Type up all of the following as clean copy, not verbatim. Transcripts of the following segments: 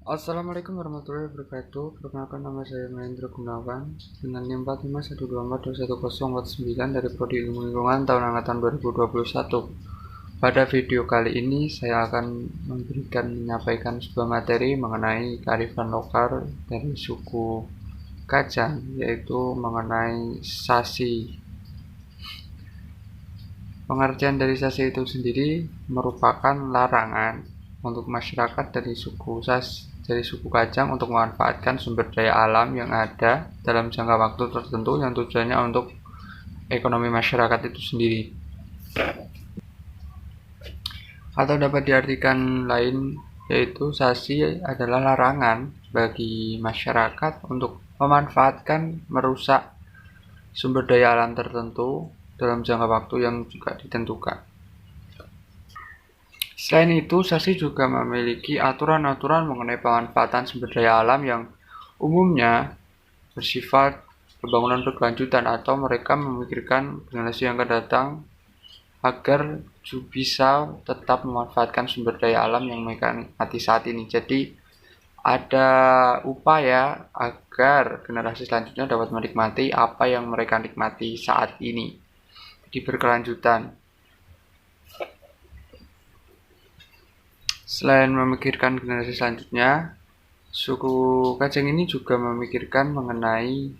Assalamualaikum warahmatullahi wabarakatuh. Perkenalkan, nama saya Mahendra Gunawan dengan NIM 4512421049 dari Prodi Ilmu Lingkungan tahun angkatan 2021. Pada video kali ini saya akan menyampaikan sebuah materi mengenai kearifan lokal dari suku Kajang, yaitu mengenai sasi. Pengertian dari sasi itu sendiri merupakan larangan untuk masyarakat dari suku Kajang untuk memanfaatkan sumber daya alam yang ada dalam jangka waktu tertentu yang tujuannya untuk ekonomi masyarakat itu sendiri. Atau dapat diartikan lain, yaitu sasi adalah larangan bagi masyarakat untuk memanfaatkan, merusak sumber daya alam tertentu dalam jangka waktu yang juga ditentukan. Selain itu, sasi juga memiliki aturan-aturan mengenai pemanfaatan sumber daya alam yang umumnya bersifat pembangunan berkelanjutan atau mereka memikirkan generasi yang akan datang agar bisa tetap memanfaatkan sumber daya alam yang mereka nikmati saat ini. Jadi ada upaya agar generasi selanjutnya dapat menikmati apa yang mereka nikmati saat ini di berkelanjutan. Selain memikirkan generasi selanjutnya, suku Kajang ini juga memikirkan mengenai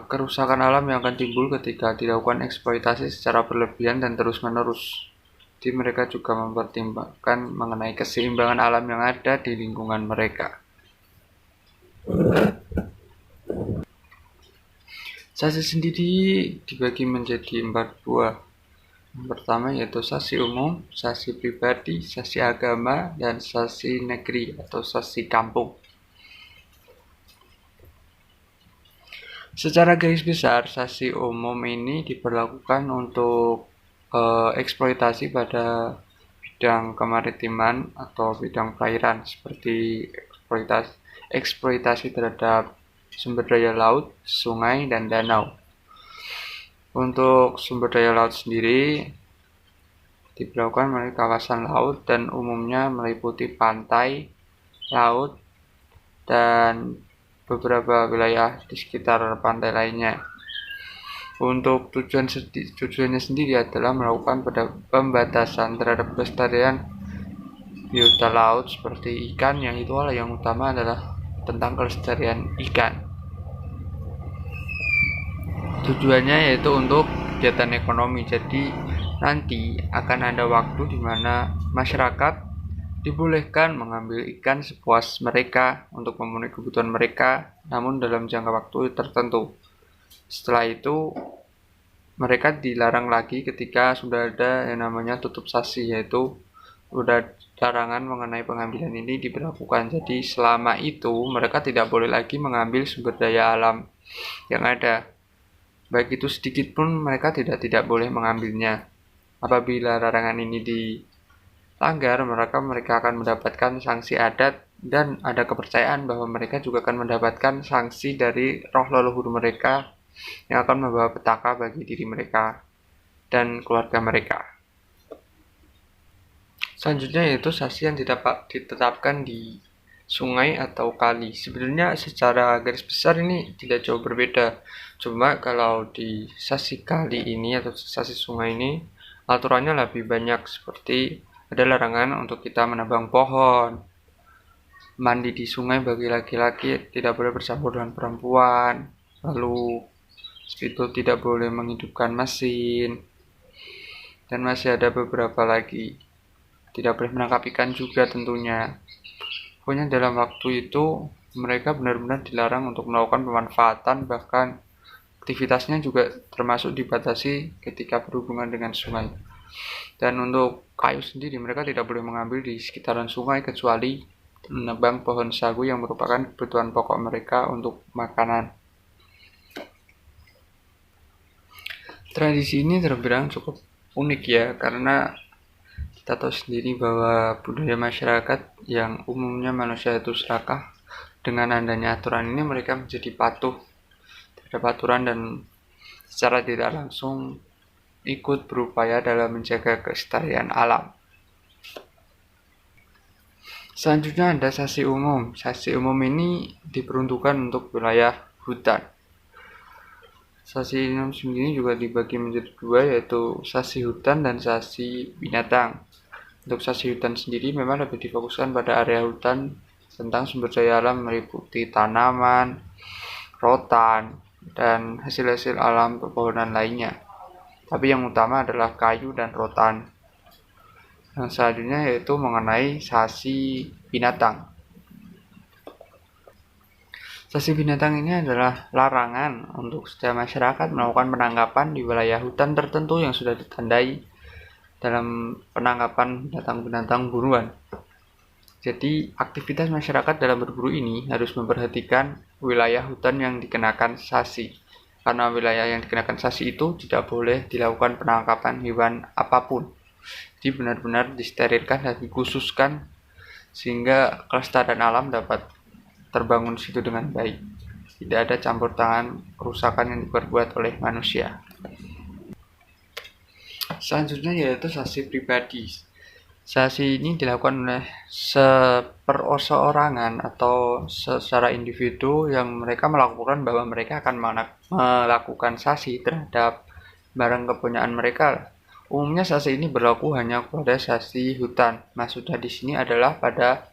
kerusakan alam yang akan timbul ketika dilakukan eksploitasi secara berlebihan dan terus-menerus. Jadi mereka juga mempertimbangkan mengenai keseimbangan alam yang ada di lingkungan mereka. Sasi sendiri dibagi menjadi 4 buah. Yang pertama yaitu sasi umum, sasi pribadi, sasi agama, dan sasi negeri atau sasi kampung. Secara garis besar, sasi umum ini diberlakukan untuk eksploitasi pada bidang kemaritiman atau bidang perairan seperti eksploitasi terhadap sumber daya laut, sungai, dan danau. Untuk sumber daya laut sendiri diberlakukan melalui kawasan laut dan umumnya meliputi pantai, laut, dan beberapa wilayah di sekitar pantai lainnya. Untuk tujuannya sendiri adalah melakukan pembatasan terhadap pelestarian biota laut seperti ikan, yang utama adalah tentang kelestarian ikan. Tujuannya yaitu untuk kegiatan ekonomi. Jadi nanti akan ada waktu di mana masyarakat dibolehkan mengambil ikan sepuas mereka untuk memenuhi kebutuhan mereka, namun dalam jangka waktu tertentu. Setelah itu mereka dilarang lagi ketika sudah ada yang namanya tutup sasi, yaitu sudah larangan mengenai pengambilan ini diberlakukan. Jadi selama itu mereka tidak boleh lagi mengambil sumber daya alam yang ada. Baik itu sedikit pun mereka tidak boleh mengambilnya. Apabila larangan ini dilanggar, mereka akan mendapatkan sanksi adat dan ada kepercayaan bahwa mereka juga akan mendapatkan sanksi dari roh leluhur mereka yang akan membawa petaka bagi diri mereka dan keluarga mereka. Selanjutnya yaitu sasi yang ditetapkan di sungai atau kali. Sebenarnya secara garis besar ini tidak jauh berbeda. Cuma kalau di sasi kali ini atau sasi sungai ini aturannya lebih banyak, seperti ada larangan untuk kita menebang pohon, mandi di sungai bagi laki-laki tidak boleh bercampur dengan perempuan, lalu itu tidak boleh menghidupkan mesin, dan masih ada beberapa lagi. Tidak boleh menangkap ikan juga tentunya. Pokoknya dalam waktu itu mereka benar-benar dilarang untuk melakukan pemanfaatan, bahkan aktivitasnya juga termasuk dibatasi ketika berhubungan dengan sungai. Dan untuk kayu sendiri mereka tidak boleh mengambil di sekitaran sungai kecuali menebang pohon sagu yang merupakan kebutuhan pokok mereka untuk makanan. Tradisi ini terbilang cukup unik ya, karena kita tahu sendiri bahwa budaya masyarakat yang umumnya manusia itu serakah, dengan adanya aturan ini mereka menjadi patuh terhadap aturan dan secara tidak langsung ikut berupaya dalam menjaga kelestarian alam. Selanjutnya ada sasi umum. Sasi umum ini diperuntukkan untuk wilayah hutan. Sasi umum sendiri juga dibagi menjadi dua, yaitu sasi hutan dan sasi binatang. Untuk sasi hutan sendiri memang lebih difokuskan pada area hutan tentang sumber daya alam meliputi tanaman, rotan, dan hasil-hasil alam pepohonan lainnya. Tapi yang utama adalah kayu dan rotan. Yang selanjutnya yaitu mengenai sasi binatang. Sasi binatang ini adalah larangan untuk setiap masyarakat melakukan penangkapan di wilayah hutan tertentu yang sudah ditandai dalam penangkapan binatang-binatang buruan. Jadi aktivitas masyarakat dalam berburu ini harus memperhatikan wilayah hutan yang dikenakan sasi. Karena wilayah yang dikenakan sasi itu tidak boleh dilakukan penangkapan hewan apapun. Jadi benar-benar disterilkan dan dikhususkan sehingga kelestarian alam dapat terbangun di situ dengan baik. Tidak ada campur tangan kerusakan yang diperbuat oleh manusia. Selanjutnya yaitu sasi pribadi. Sasi ini dilakukan oleh seperorangan atau secara individu yang mereka melakukan bahwa mereka akan melakukan sasi terhadap barang kepunyaan mereka. Umumnya sasi ini berlaku hanya pada sasi hutan. Maksudnya di sini adalah pada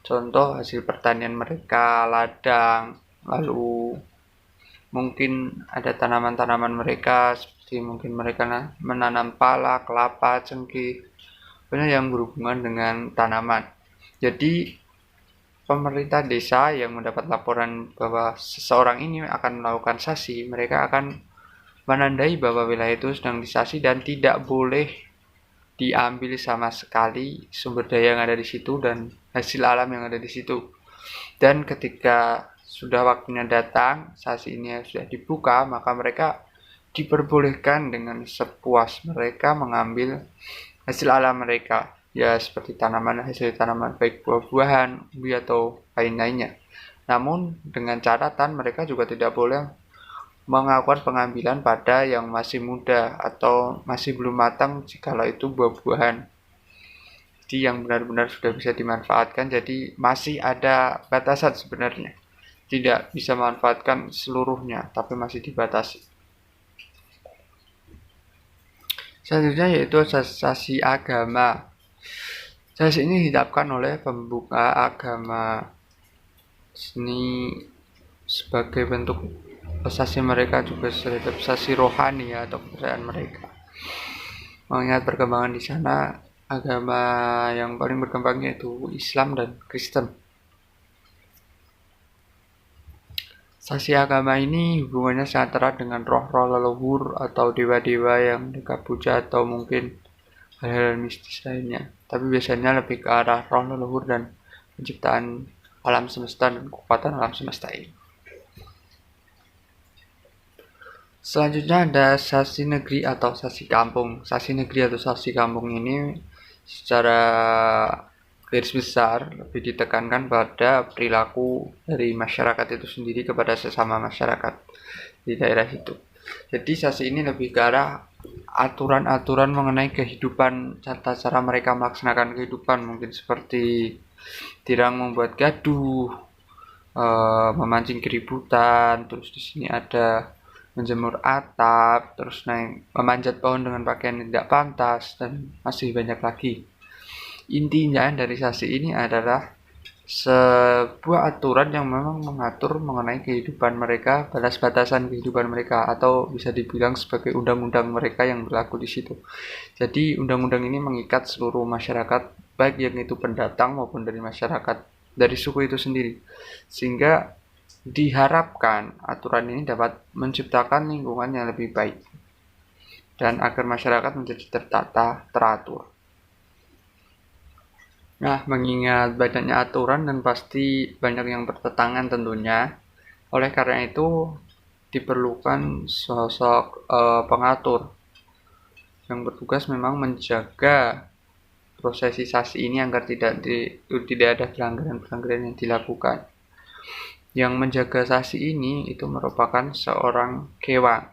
contoh hasil pertanian mereka, ladang, lalu mungkin ada tanaman-tanaman mereka seperti mungkin mereka menanam pala, kelapa, cengkeh, yang berhubungan dengan tanaman. Jadi pemerintah desa yang mendapat laporan bahwa seseorang ini akan melakukan sasi, mereka akan menandai bahwa wilayah itu sedang disasi dan tidak boleh diambil sama sekali sumber daya yang ada di situ dan hasil alam yang ada di situ. Dan ketika sudah waktunya datang, sasi ini sudah dibuka, maka mereka diperbolehkan dengan sepuas mereka mengambil hasil alam mereka, ya seperti hasil tanaman baik buah-buahan, umbi atau lain-lainnya. Namun dengan catatan mereka juga tidak boleh melakukan pengambilan pada yang masih muda atau masih belum matang jikalau itu buah-buahan. Jadi yang benar-benar sudah bisa dimanfaatkan, jadi masih ada batasan sebenarnya. Tidak bisa memanfaatkan seluruhnya, tapi masih dibatasi. Selanjutnya yaitu sasi agama. Sasi ini ditetapkan oleh pembuka agama. Ini sebagai bentuk sasi mereka juga terhadap sasi rohani atau kepercayaan mereka. Mengingat perkembangan di sana, agama yang paling berkembang yaitu Islam dan Kristen. Sasi agama ini hubungannya sangat erat dengan roh-roh leluhur atau dewa-dewa yang mereka puja atau mungkin hal-hal mistis lainnya. Tapi biasanya lebih ke arah roh leluhur dan penciptaan alam semesta dan kekuatan alam semesta ini. Selanjutnya ada sasi negeri atau sasi kampung. Sasi negeri atau sasi kampung ini secara garis besar lebih ditekankan pada perilaku dari masyarakat itu sendiri kepada sesama masyarakat di daerah itu. Jadi sasi ini lebih ke arah aturan-aturan mengenai kehidupan, cara mereka melaksanakan kehidupan, mungkin seperti tirang membuat gaduh, memancing keributan, terus di sini ada menjemur atap, terus memanjat pohon dengan pakaian yang tidak pantas, dan masih banyak lagi. Intinya dari sasi ini adalah sebuah aturan yang memang mengatur mengenai kehidupan mereka, batas-batasan kehidupan mereka, atau bisa dibilang sebagai undang-undang mereka yang berlaku di situ. Jadi undang-undang ini mengikat seluruh masyarakat, baik yang itu pendatang maupun dari masyarakat dari suku itu sendiri, sehingga diharapkan aturan ini dapat menciptakan lingkungan yang lebih baik dan agar masyarakat menjadi tertata, teratur. Nah, mengingat banyaknya aturan dan pasti banyak yang bertentangan tentunya, oleh karena itu diperlukan sosok pengatur yang bertugas memang menjaga prosesi sasi ini agar tidak ada pelanggaran-pelanggaran yang dilakukan. Yang menjaga sasi ini itu merupakan seorang kewang.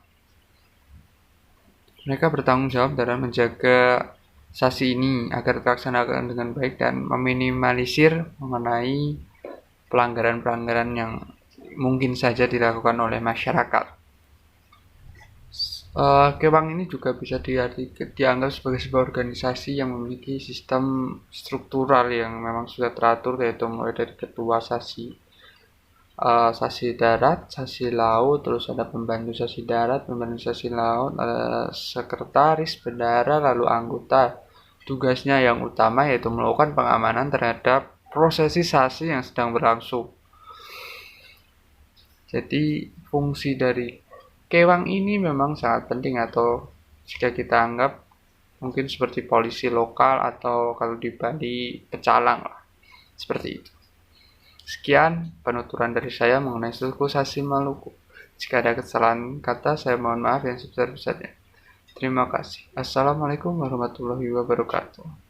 Mereka bertanggung jawab dalam menjaga sasi ini agar terlaksana dengan baik dan meminimalisir mengenai pelanggaran-pelanggaran yang mungkin saja dilakukan oleh masyarakat. Kewang ini juga bisa dianggap sebagai sebuah organisasi yang memiliki sistem struktural yang memang sudah teratur, yaitu mulai dari ketua sasi, sasi darat, sasi laut, terus ada pembantu sasi darat, pembantu sasi laut, ada sekretaris, bendara, lalu anggota. Tugasnya yang utama yaitu melakukan pengamanan terhadap prosesi sasi yang sedang berlangsung. Jadi fungsi dari kewang ini memang sangat penting, atau jika kita anggap mungkin seperti polisi lokal, atau kalau di Bali pecalang lah, seperti itu. Sekian penuturan dari saya mengenai suku Sasi Maluku. Jika ada kesalahan kata, saya mohon maaf yang sebesar-besarnya. Terima kasih. Assalamualaikum warahmatullahi wabarakatuh.